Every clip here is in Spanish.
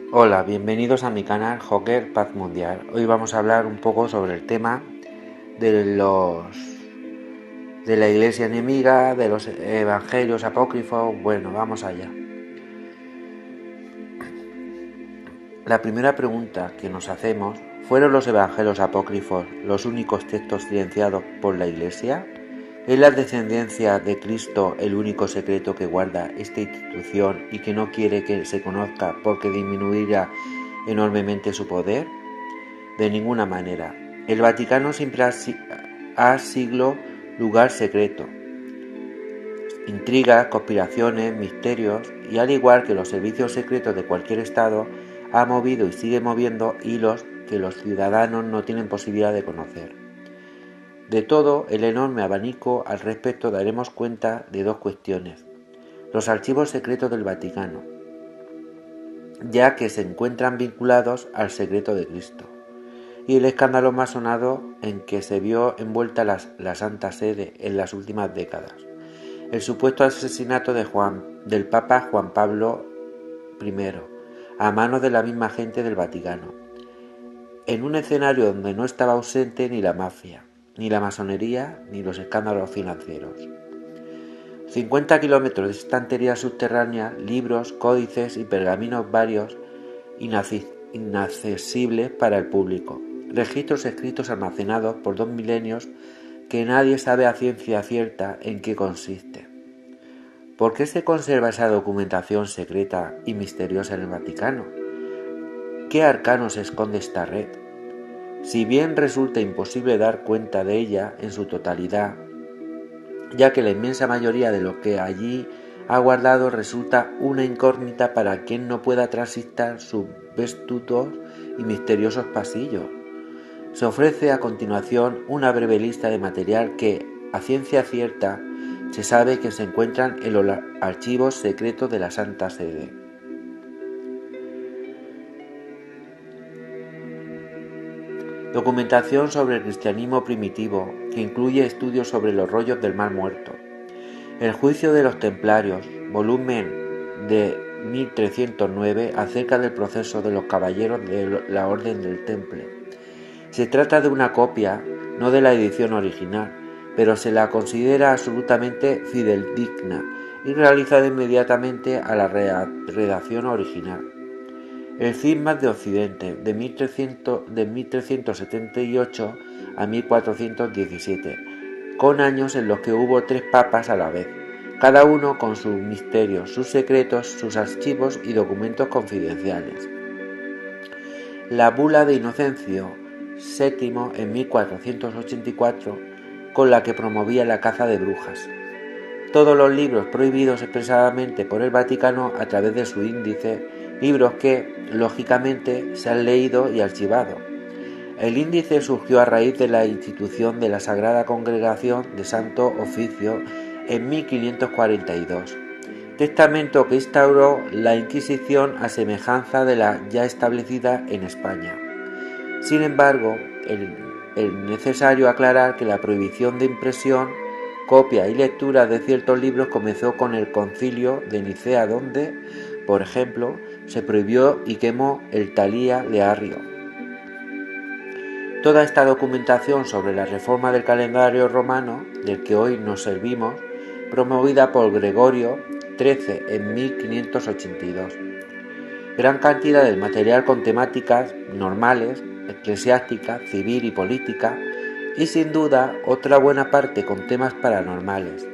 Hola, bienvenidos a mi canal Joker Paz Mundial. Hoy vamos a hablar un poco sobre el tema de la iglesia enemiga, de los evangelios apócrifos. Bueno, vamos allá. La primera pregunta que nos hacemos: ¿fueron los evangelios apócrifos los únicos textos silenciados por la iglesia? ¿Es la descendencia de Cristo el único secreto que guarda esta institución y que no quiere que se conozca porque disminuirá enormemente su poder? De ninguna manera. El Vaticano siempre ha sido lugar secreto, intrigas, conspiraciones, misterios, y al igual que los servicios secretos de cualquier Estado, ha movido y sigue moviendo hilos que los ciudadanos no tienen posibilidad de conocer. De todo el enorme abanico al respecto daremos cuenta de dos cuestiones: los archivos secretos del Vaticano, ya que se encuentran vinculados al secreto de Cristo, y el escándalo más sonado en que se vio envuelta la Santa Sede en las últimas décadas: el supuesto asesinato del Papa Juan Pablo I a manos de la misma gente del Vaticano, en un escenario donde no estaba ausente ni la mafia, ni la masonería, ni los escándalos financieros. 50 kilómetros de estanterías subterráneas, libros, códices y pergaminos varios inaccesibles para el público, registros escritos almacenados por 2 milenios que nadie sabe a ciencia cierta en qué consiste. ¿Por qué se conserva esa documentación secreta y misteriosa en el Vaticano? ¿Qué arcano se esconde esta red? Si bien resulta imposible dar cuenta de ella en su totalidad, ya que la inmensa mayoría de lo que allí ha guardado resulta una incógnita para quien no pueda transitar sus vetustentos y misteriosos pasillos. Se ofrece a continuación una breve lista de material que, a ciencia cierta, se sabe que se encuentran en los archivos secretos de la Santa Sede. Documentación sobre el cristianismo primitivo, que incluye estudios sobre los rollos del Mar Muerto. El juicio de los templarios, volumen de 1309, acerca del proceso de los caballeros de la Orden del Temple. Se trata de una copia, no de la edición original, pero se la considera absolutamente fidedigna y realizada inmediatamente a la redacción original. El Cismas de Occidente, de 1378 a 1417, con años en los que hubo 3 papas a la vez, cada uno con sus misterios, sus secretos, sus archivos y documentos confidenciales. La bula de Inocencio VII en 1484, con la que promovía la caza de brujas. Todos los libros prohibidos expresamente por el Vaticano a través de su índice, libros que, lógicamente, se han leído y archivado. El índice surgió a raíz de la institución de la Sagrada Congregación de Santo Oficio en 1542, testamento que instauró la Inquisición a semejanza de la ya establecida en España. Sin embargo, es necesario aclarar que la prohibición de impresión, copia y lectura de ciertos libros comenzó con el Concilio de Nicea, donde, por ejemplo, se prohibió y quemó el Talía de Arrio. Toda esta documentación sobre la reforma del calendario romano, del que hoy nos servimos, promovida por Gregorio XIII en 1582. Gran cantidad de material con temáticas normales, eclesiástica, civil y política, y sin duda otra buena parte con temas paranormales.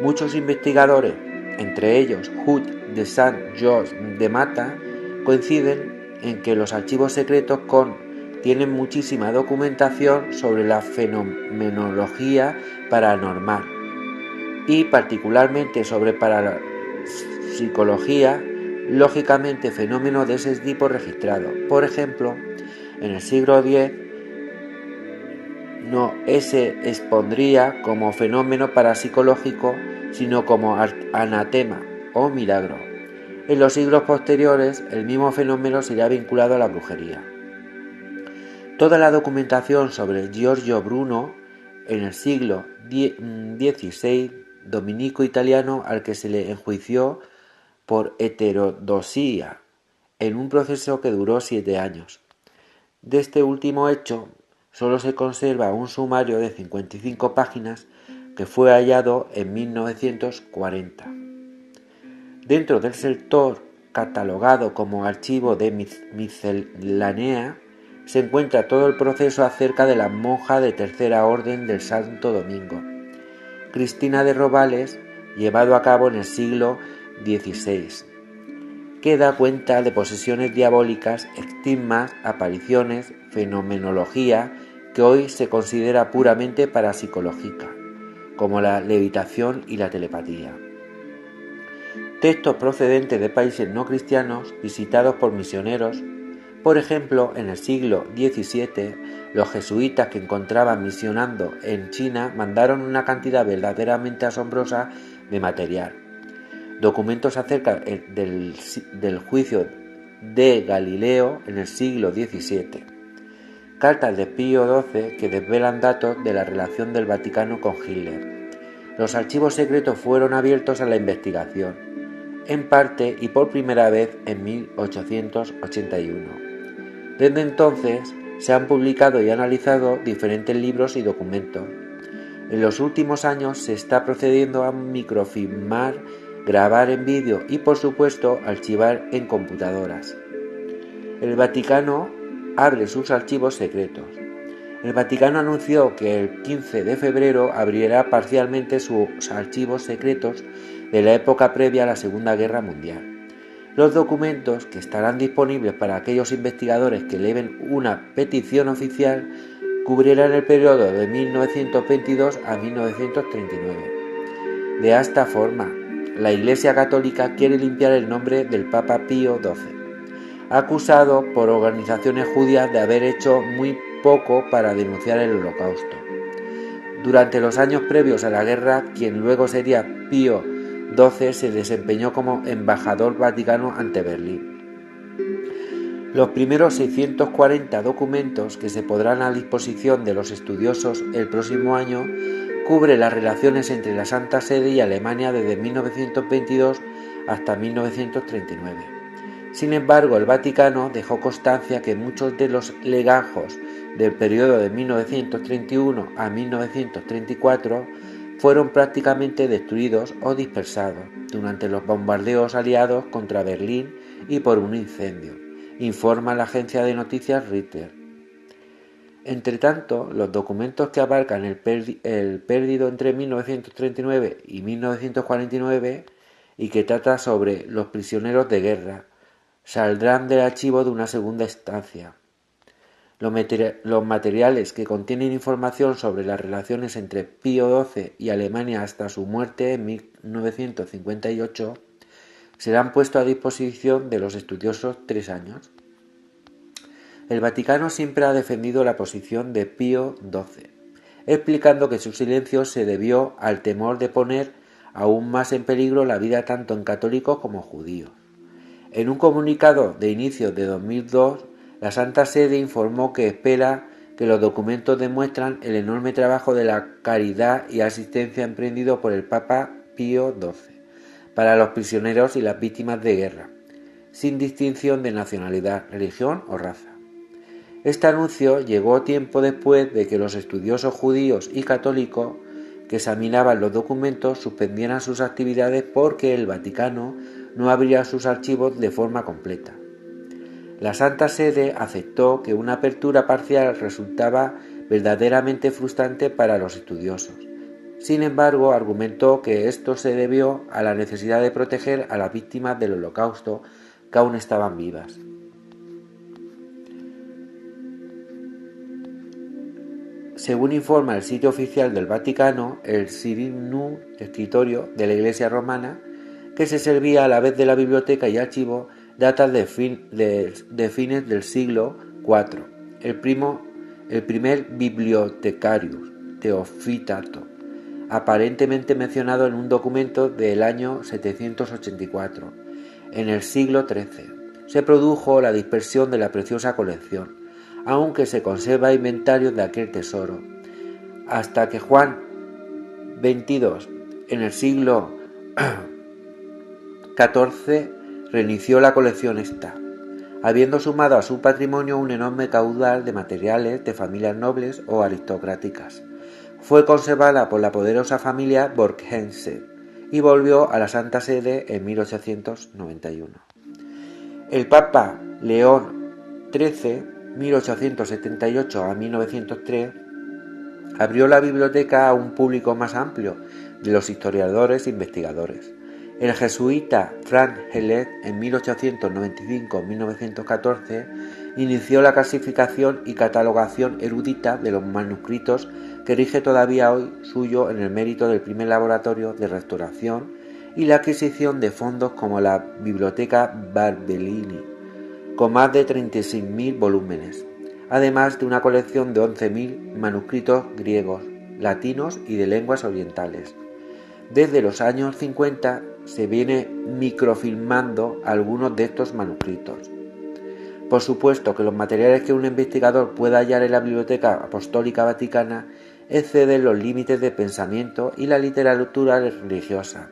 Muchos investigadores, entre ellos Hood de Saint George de Mata, coinciden en que los archivos secretos tienen muchísima documentación sobre la fenomenología paranormal y particularmente sobre parapsicología, lógicamente fenómenos de ese tipo registrados. Por ejemplo, en el siglo X no se expondría como fenómeno parapsicológico, sino como anatema o milagro. En los siglos posteriores, el mismo fenómeno sería vinculado a la brujería. Toda la documentación sobre Giorgio Bruno en el siglo XVI, dominico italiano al que se le enjuició por heterodoxia en un proceso que duró 7 años. De este último hecho, solo se conserva un sumario de 55 páginas que fue hallado en 1940. Dentro del sector catalogado como archivo de miscelánea, se encuentra todo el proceso acerca de la monja de Tercera Orden del Santo Domingo, Cristina de Robales, llevado a cabo en el siglo XVI, que da cuenta de posesiones diabólicas, estigmas, apariciones, fenomenología, que hoy se considera puramente parapsicológica, como la levitación y la telepatía. Textos procedentes de países no cristianos visitados por misioneros. Por ejemplo, en el siglo XVII, los jesuitas que encontraban misionando en China mandaron una cantidad verdaderamente asombrosa de material. Documentos acerca del juicio de Galileo en el siglo XVII. Cartas de Pío XII que desvelan datos de la relación del Vaticano con Hitler. Los archivos secretos fueron abiertos a la investigación, en parte y por primera vez en 1881. Desde entonces se han publicado y analizado diferentes libros y documentos. En los últimos años se está procediendo a microfilmar, grabar en vídeo y, por supuesto, archivar en computadoras. El Vaticano abre sus archivos secretos. El Vaticano anunció que el 15 de febrero abrirá parcialmente sus archivos secretos de la época previa a la Segunda Guerra Mundial. Los documentos, que estarán disponibles para aquellos investigadores que eleven una petición oficial, cubrirán el periodo de 1922 a 1939. De esta forma, la Iglesia Católica quiere limpiar el nombre del Papa Pío XII, acusado por organizaciones judías de haber hecho muy poco para denunciar el Holocausto. Durante los años previos a la guerra, quien luego sería Pío XII se desempeñó como embajador vaticano ante Berlín. Los primeros 640 documentos que se pondrán a disposición de los estudiosos el próximo año cubre las relaciones entre la Santa Sede y Alemania desde 1922 hasta 1939. Sin embargo, el Vaticano dejó constancia que muchos de los legajos del periodo de 1931 a 1934 fueron prácticamente destruidos o dispersados durante los bombardeos aliados contra Berlín y por un incendio, informa la agencia de noticias Reuters. Entretanto, los documentos que abarcan el periodo entre 1939 y 1949 y que trata sobre los prisioneros de guerra saldrán del archivo de una segunda instancia. Los materiales que contienen información sobre las relaciones entre Pío XII y Alemania hasta su muerte en 1958 serán puestos a disposición de los estudiosos 3 años. El Vaticano siempre ha defendido la posición de Pío XII, explicando que su silencio se debió al temor de poner aún más en peligro la vida tanto en católicos como judíos. En un comunicado de inicios de 2002, la Santa Sede informó que espera que los documentos demuestran el enorme trabajo de la caridad y asistencia emprendido por el Papa Pío XII para los prisioneros y las víctimas de guerra, sin distinción de nacionalidad, religión o raza. Este anuncio llegó tiempo después de que los estudiosos judíos y católicos que examinaban los documentos suspendieran sus actividades porque el Vaticano no abría sus archivos de forma completa. La Santa Sede aceptó que una apertura parcial resultaba verdaderamente frustrante para los estudiosos. Sin embargo, argumentó que esto se debió a la necesidad de proteger a las víctimas del Holocausto que aún estaban vivas. Según informa el sitio oficial del Vaticano, el Sirinum, escritorio de la Iglesia Romana, que se servía a la vez de la biblioteca y archivo, data de fines del siglo IV. El primer bibliotecarius, Teofitato, aparentemente mencionado en un documento del año 784. En el siglo XIII se produjo la dispersión de la preciosa colección, aunque se conserva inventario de aquel tesoro, hasta que Juan XXII, en el siglo XIV, reinició la colección esta. habiendo sumado a su patrimonio un enorme caudal de materiales de familias nobles o aristocráticas. Fue conservada por la poderosa familia Borghese y volvió a la Santa Sede en 1891. El Papa León XIII, 1878 a 1903, abrió la biblioteca a un público más amplio de los historiadores e investigadores. El jesuita Franz Hellet, en 1895-1914, inició la clasificación y catalogación erudita de los manuscritos que rige todavía hoy suyo en el mérito del primer laboratorio de restauración y la adquisición de fondos como la Biblioteca Barbellini, con más de 36.000 volúmenes, además de una colección de 11.000 manuscritos griegos, latinos y de lenguas orientales. Desde los años 50 se viene microfilmando algunos de estos manuscritos. Por supuesto que los materiales que un investigador pueda hallar en la Biblioteca Apostólica Vaticana exceden los límites de pensamiento y la literatura religiosa.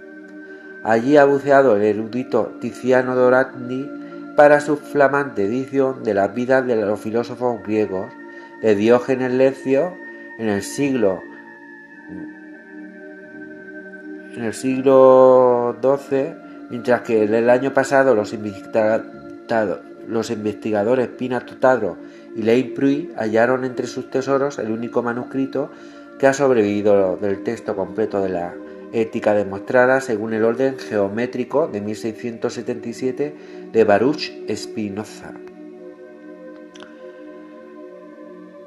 Allí ha buceado el erudito Tiziano Dorandi para su flamante edición de las vidas de los filósofos griegos, de Diógenes Laercio en el siglo XII, mientras que el año pasado los investigadores Pina Totaro y Leigh Pruy hallaron entre sus tesoros el único manuscrito que ha sobrevivido del texto completo de la Ética demostrada según el orden geométrico de 1677 de Baruch Spinoza.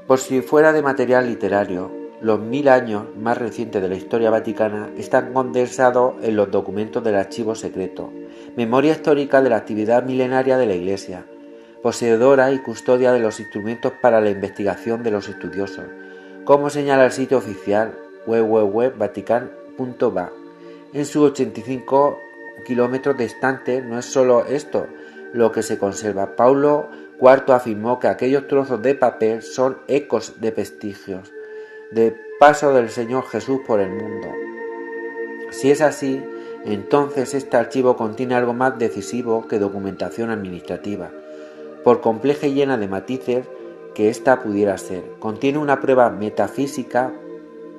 Por si fuera de material literario, los 1000 años más recientes de la historia vaticana están condensados en los documentos del archivo secreto, memoria histórica de la actividad milenaria de la Iglesia, poseedora y custodia de los instrumentos para la investigación de los estudiosos, como señala el sitio oficial www.vatican.va. En sus 85 kilómetros de estante no es solo esto lo que se conserva. Paulo IV afirmó que aquellos trozos de papel son ecos de vestigios de paso del Señor Jesús por el mundo. Si es así, entonces este archivo contiene algo más decisivo que documentación administrativa, por compleja y llena de matices que ésta pudiera ser. Contiene una prueba metafísica,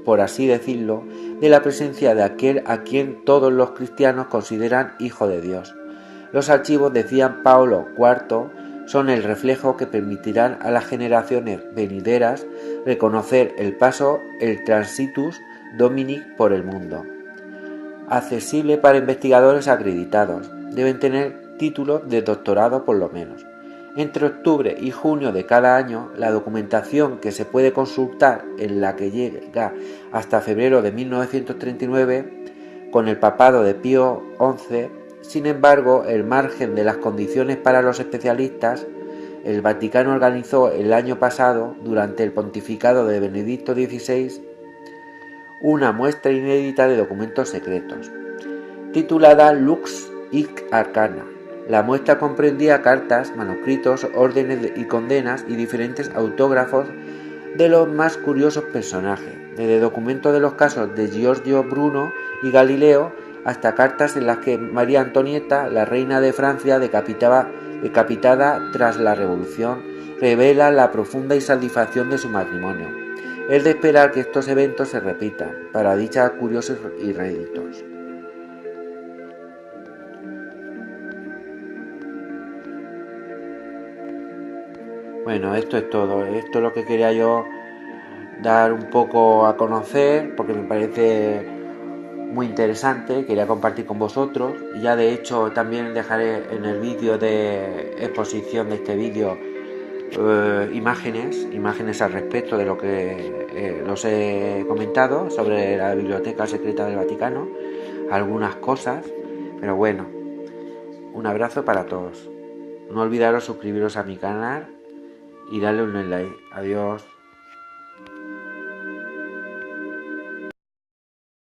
por así decirlo, de la presencia de aquel a quien todos los cristianos consideran hijo de Dios. Los archivos, decían Paulo IV, son el reflejo que permitirán a las generaciones venideras reconocer el paso, el transitus domini por el mundo. Accesible para investigadores acreditados, deben tener títulos de doctorado por lo menos. Entre octubre y junio de cada año, la documentación que se puede consultar, en la que llega hasta febrero de 1939, con el papado de Pío XI, sin embargo, el margen de las condiciones para los especialistas, el Vaticano organizó el año pasado, durante el pontificado de Benedicto XVI, una muestra inédita de documentos secretos, titulada Lux hic Arcana. La muestra comprendía cartas, manuscritos, órdenes y condenas y diferentes autógrafos de los más curiosos personajes, desde documentos de los casos de Giorgio Bruno y Galileo hasta cartas en las que María Antonieta, la reina de Francia decapitada tras la Revolución, revela la profunda insatisfacción de su matrimonio. Es de esperar que estos eventos se repitan para dichos curiosos y réditos. Bueno, esto es todo. Esto es lo que quería yo dar un poco a conocer, porque me parece muy interesante. Quería compartir con vosotros. Y ya de hecho también dejaré en el vídeo de exposición de este vídeo imágenes al respecto de lo que los he comentado sobre la Biblioteca Secreta del Vaticano, algunas cosas, pero bueno, un abrazo para todos. No olvidaros suscribiros a mi canal y darle un like. Adiós.